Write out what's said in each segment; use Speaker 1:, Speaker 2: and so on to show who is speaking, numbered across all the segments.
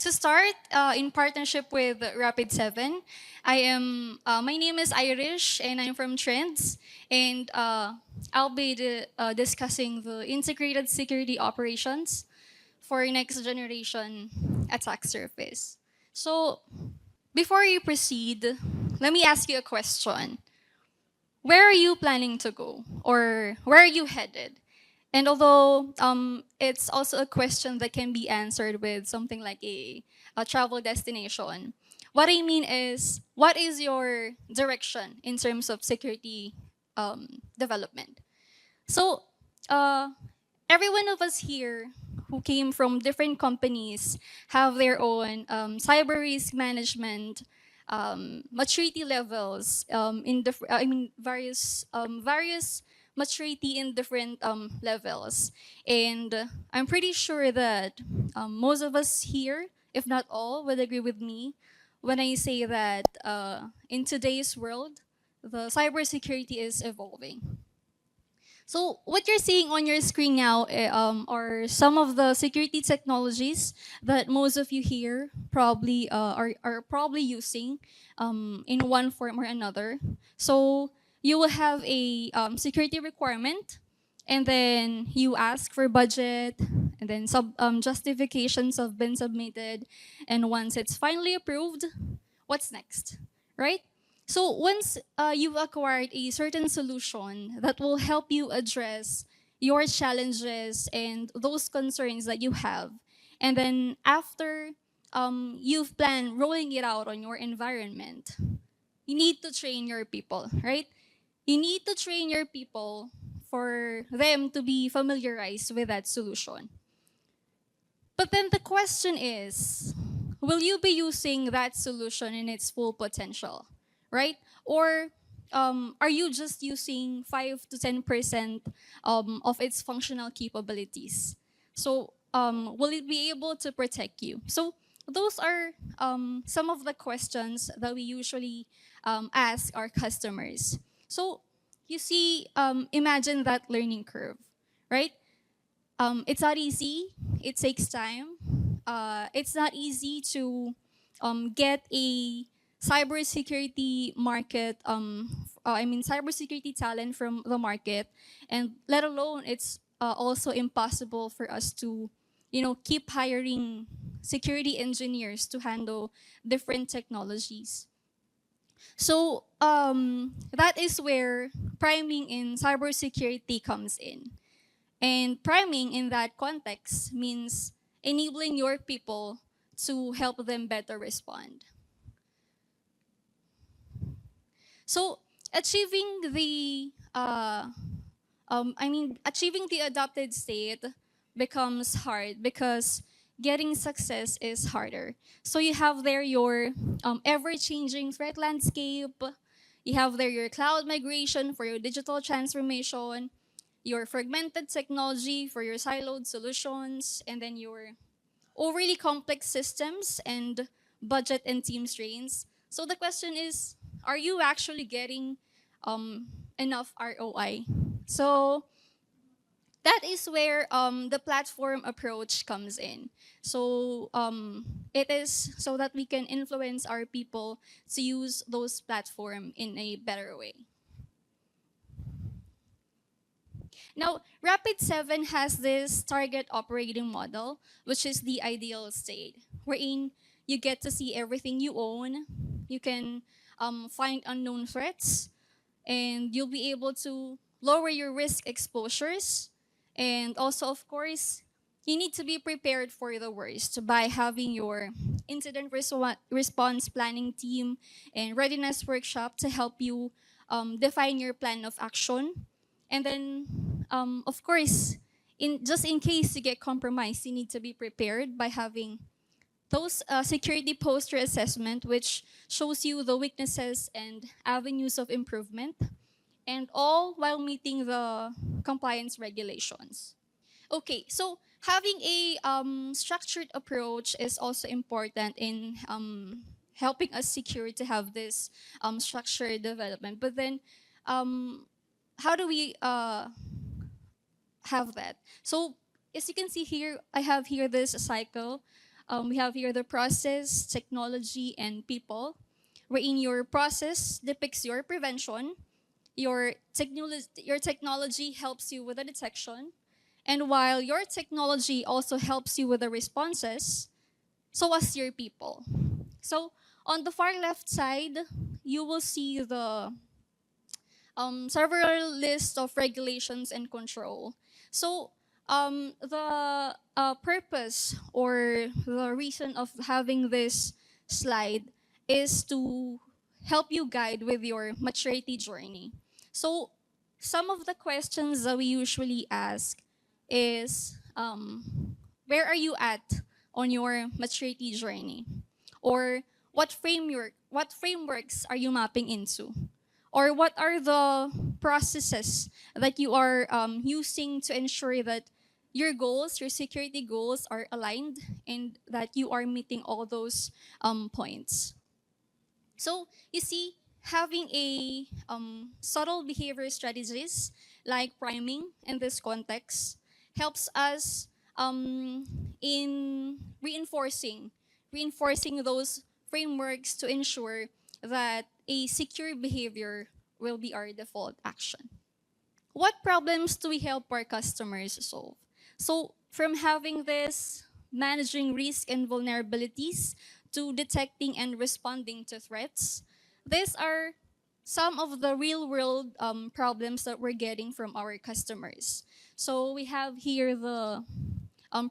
Speaker 1: To start, in partnership with Rapid7, my name is Irish and I'm from Trends. And I'll be discussing the integrated security operations for next generation attack surface. So before you proceed, let me ask you a question. Where are you planning to go? Or where are you headed? And although it's also a question that can be answered with something like a travel destination, what I mean is, what is your direction in terms of security development? So, uh, every one of us here who came from different companies have their own cyber risk management maturity levels in various maturity in different levels, and I'm pretty sure that most of us here, if not all, would agree with me when I say that in today's world, the cybersecurity is evolving. So what you're seeing on your screen now are some of the security technologies that most of you here probably are probably using in one form or another. So you will have a security requirement, and then you ask for budget, and then justifications have been submitted, and once it's finally approved, what's next, right? So once you've acquired a certain solution that will help you address your challenges and those concerns that you have, and then after you've planned rolling it out on your environment, you need to train your people, right? You need to train your people for them to be familiarized with that solution. But then the question is, will you be using that solution in its full potential, right? Or are you just using 5 to 10% of its functional capabilities? So will it be able to protect you? So those are some of the questions that we usually ask our customers. So you see, imagine that learning curve, right? It's not easy. It takes time. It's not easy to get a cybersecurity market. Cybersecurity talent from the market, and let alone it's also impossible for us to, keep hiring security engineers to handle different technologies. So that is where priming in cybersecurity comes in. And priming in that context means enabling your people to help them better respond. So achieving the achieving the adopted state becomes hard because getting success is harder. So you have there your ever-changing threat landscape. You have there your cloud migration for your digital transformation, your fragmented technology for your siloed solutions, and then your overly complex systems and budget and team strains. So the question is, are you actually getting enough ROI? So that is where the platform approach comes in. So it is so that we can influence our people to use those platform in a better way. Now, Rapid7 has this target operating model, which is the ideal state, wherein you get to see everything you own, you can find unknown threats, and you'll be able to lower your risk exposures. And also, of course, you need to be prepared for the worst by having your incident response planning team and readiness workshop to help you define your plan of action. And then, of course, in case you get compromised, you need to be prepared by having those security posture assessment, which shows you the weaknesses and avenues of improvement, and all while meeting the compliance regulations. Okay, so having a structured approach is also important in helping us secure to have this structured development. But then, um, how do we have that? So as you can see here, I have here this cycle. We have here the process, technology, and people, wherein your process depicts your prevention, your technology helps you with the detection, and while your technology also helps you with the responses, so as your people. So on the far left side, you will see the several lists of regulations and control. So the purpose or the reason of having this slide is to help you guide with your maturity journey. So some of the questions that we usually ask is, where are you at on your maturity journey? Or what frameworks are you mapping into? Or what are the processes that you are using to ensure that your goals, your security goals are aligned and that you are meeting all those points? So you see, having a subtle behavior strategies like priming in this context helps us in reinforcing those frameworks to ensure that a secure behavior will be our default action. What problems do we help our customers solve? So, from having this managing risk and vulnerabilities to detecting and responding to threats, these are some of the real world problems that we're getting from our customers. So, we have here the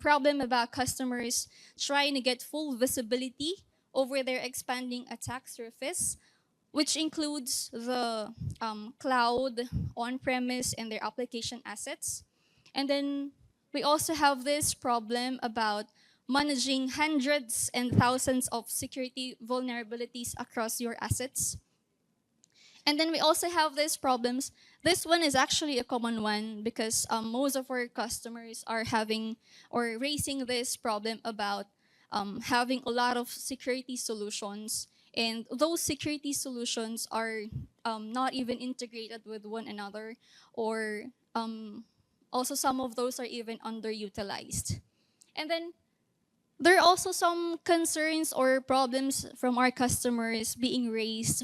Speaker 1: problem about customers trying to get full visibility over their expanding attack surface, which includes the cloud, on-premise, and their application assets. And then we also have this problem about managing hundreds and thousands of security vulnerabilities across your assets. And then we also have these problems. This one is actually a common one because most of our customers are having or raising this problem about having a lot of security solutions. And those security solutions are not even integrated with one another, or also some of those are even underutilized. And then there are also some concerns or problems from our customers being raised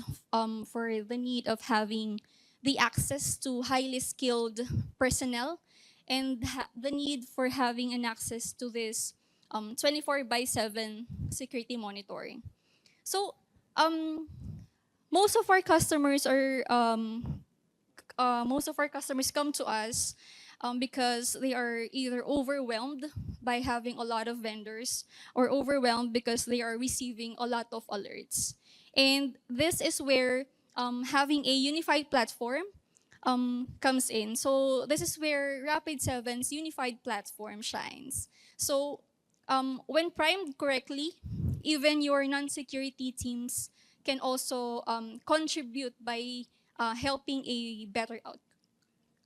Speaker 1: for the need of having the access to highly skilled personnel and the need for having an access to this 24 by 7 security monitoring. So most of our customers are most of our customers come to us because they are either overwhelmed by having a lot of vendors or overwhelmed because they are receiving a lot of alerts. And this is where having a unified platform comes in. So this is where Rapid7's unified platform shines. So when primed correctly, even your non-security teams can also contribute by helping a better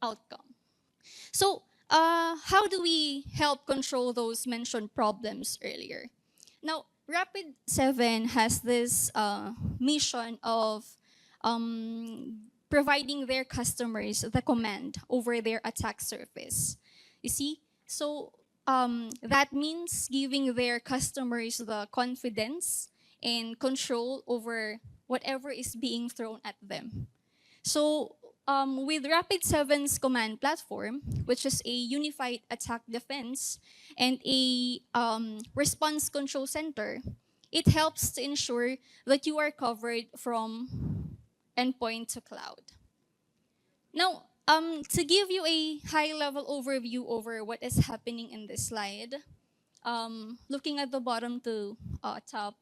Speaker 1: outcome. So, how do we help control those mentioned problems earlier? Now, Rapid7 has this mission of providing their customers the command over their attack surface. You see? So, that means giving their customers the confidence and control over whatever is being thrown at them. So with Rapid7's command platform, which is a unified attack defense and a response control center, it helps to ensure that you are covered from endpoint to cloud. Now, to give you a high-level overview over what is happening in this slide, looking at the bottom to top,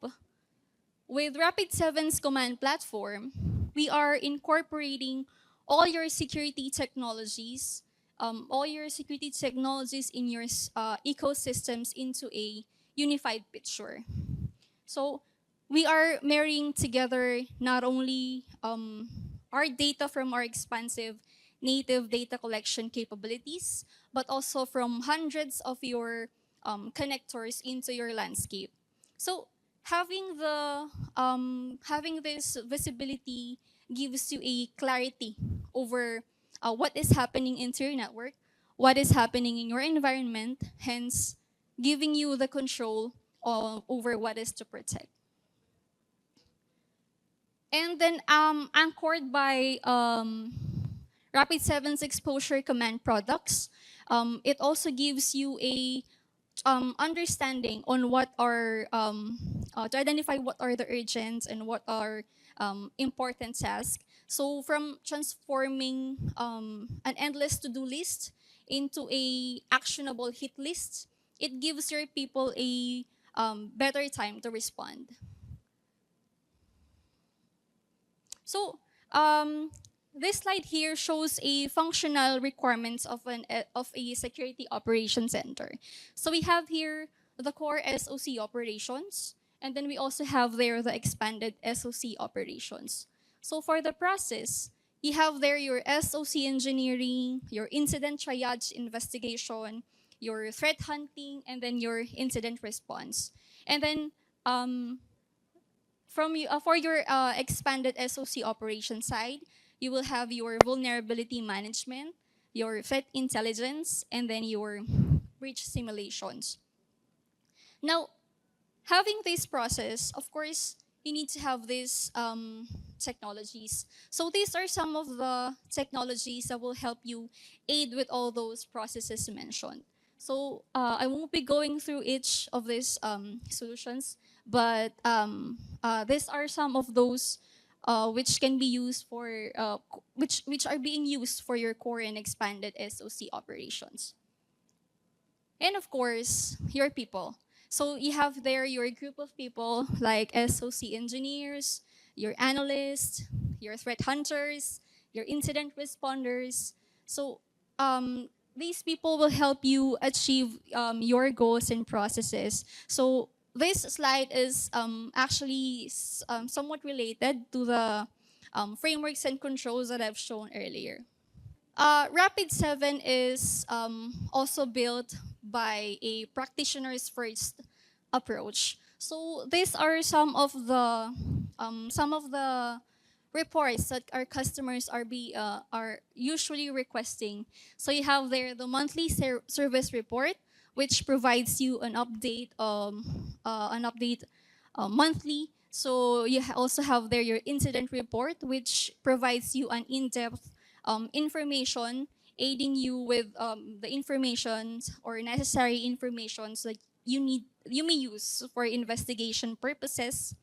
Speaker 1: with Rapid7's command platform, we are incorporating all your security technologies, in your ecosystems into a unified picture. So we are marrying together not only our data from our expansive native data collection capabilities, but also from hundreds of your connectors into your landscape. So having this visibility gives you a clarity over what is happening into your network, what is happening in your environment, hence giving you the control over what is to protect. And then anchored by Rapid7's exposure command products, it also gives you a understanding on what are to identify what are the urgent and what are important tasks. So from transforming an endless to-do list into a actionable hit list, it gives your people a better time to respond. So um, this slide here shows a functional requirements of of a security operations center. So we have here the core SOC operations, and then we also have there the expanded SOC operations. So for the process, you have there your SOC engineering, your incident triage investigation, your threat hunting, and then your incident response. And then for your expanded SOC operation side, you will have your vulnerability management, your threat intelligence, and then your breach simulations. Now, having this process, of course, you need to have these technologies. So these are some of the technologies that will help you aid with all those processes mentioned. So I won't be going through each of these solutions, but these are some of those which can be used for which are being used for your core and expanded SOC operations. And of course, your people. So you have there your group of people like SOC engineers, your analysts, your threat hunters, your incident responders. So these people will help you achieve your goals and processes. So this slide is actually somewhat related to the frameworks and controls that I've shown earlier. Rapid7 is also built by a practitioner's first approach. So these are some of the reports that our customers are usually requesting. So you have there the monthly service report, which provides you an update monthly. So you also have there your incident report, which provides you an in-depth information, aiding you with the information or necessary information that you may use for investigation purposes.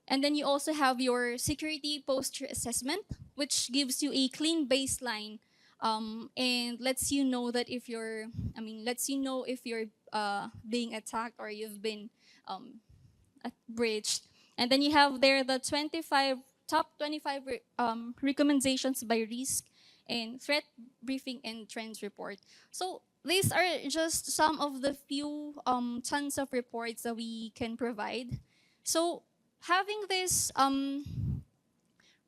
Speaker 1: And then you also have your security posture assessment, which gives you a clean baseline and lets you know that if you're, lets you know if you're being attacked or you've been breached. And then you have there the 25 top 25 recommendations by risk and threat briefing and trends report. So these are just some of the few tons of reports that we can provide. So having this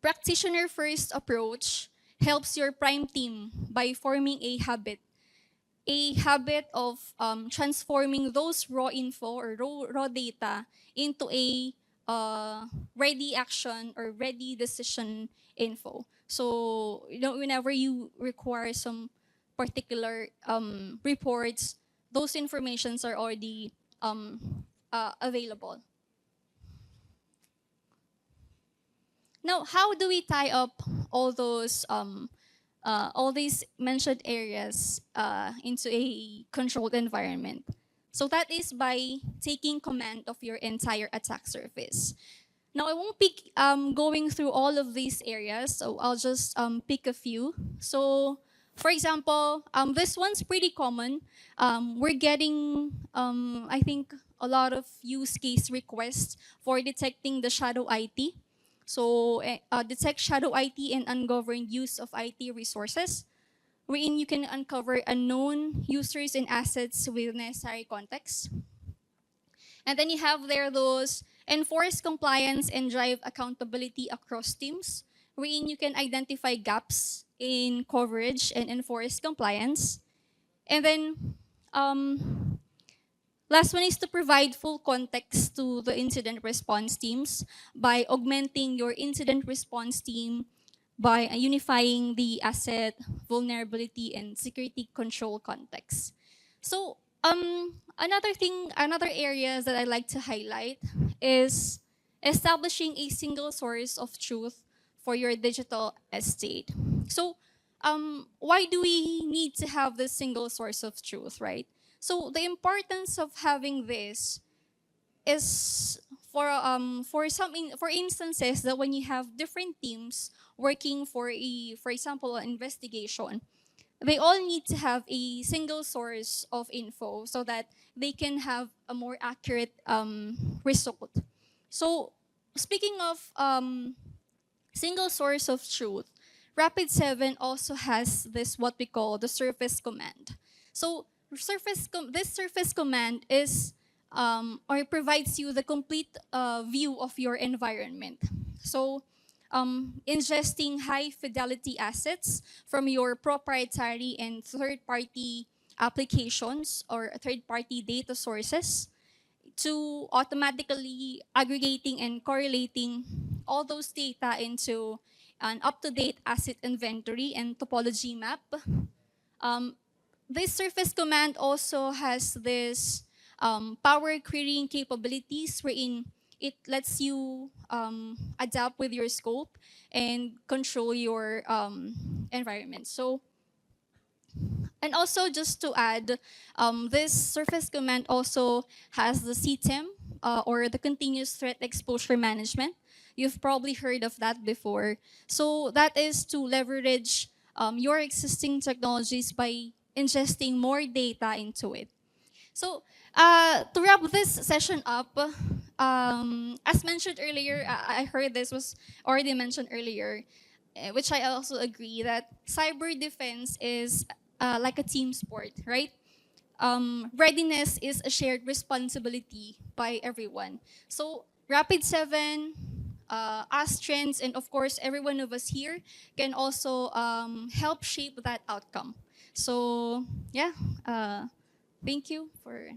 Speaker 1: practitioner first approach helps your prime team by forming a habit of transforming those raw info or raw data into a ready action or ready decision info. So whenever you require some particular reports, those informations are already available. Now, how do we tie up all those all these mentioned areas into a controlled environment? So that is by taking command of your entire attack surface. Now, I won't be going through all of these areas, so I'll just pick a few. So, for example, this one's pretty common. We're getting, I think, a lot of use case requests for detecting the shadow IT. So, detect shadow IT and ungoverned use of IT resources, wherein you can uncover unknown users and assets with necessary context. And then you have there those enforce compliance and drive accountability across teams, wherein you can identify gaps in coverage and enforce compliance. And then last one is to provide full context to the incident response teams by augmenting your incident response team by unifying the asset, vulnerability, and security control context. So Another thing, another areas that I like to highlight is establishing a single source of truth for your digital estate. So, why do we need to have this single source of truth, right? So, the importance of having this is for instances that when you have different teams working for example an investigation, they all need to have a single source of info so that they can have a more accurate result. So, speaking of single source of truth, Rapid7 also has this what we call the surface command. So, this surface command is or provides you the complete view of your environment. So, ingesting high fidelity assets from your proprietary and third party applications or third party data sources to automatically aggregating and correlating all those data into an up-to-date asset inventory and topology map. Um, this surface command also has this power querying capabilities wherein it lets you adapt with your scope and control your environment. So, and also, just to add, this surface command also has the CTEM or the Continuous Threat Exposure Management. You've probably heard of that before. So that is to leverage your existing technologies by ingesting more data into it. So, to wrap this session up, as mentioned earlier, I heard this was already mentioned earlier, which I also agree that cyber defense is like a team sport, right? Readiness is a shared responsibility by everyone. So, Rapid7, us trends, and of course, every one of us here can also help shape that outcome. So, yeah. Thank you for.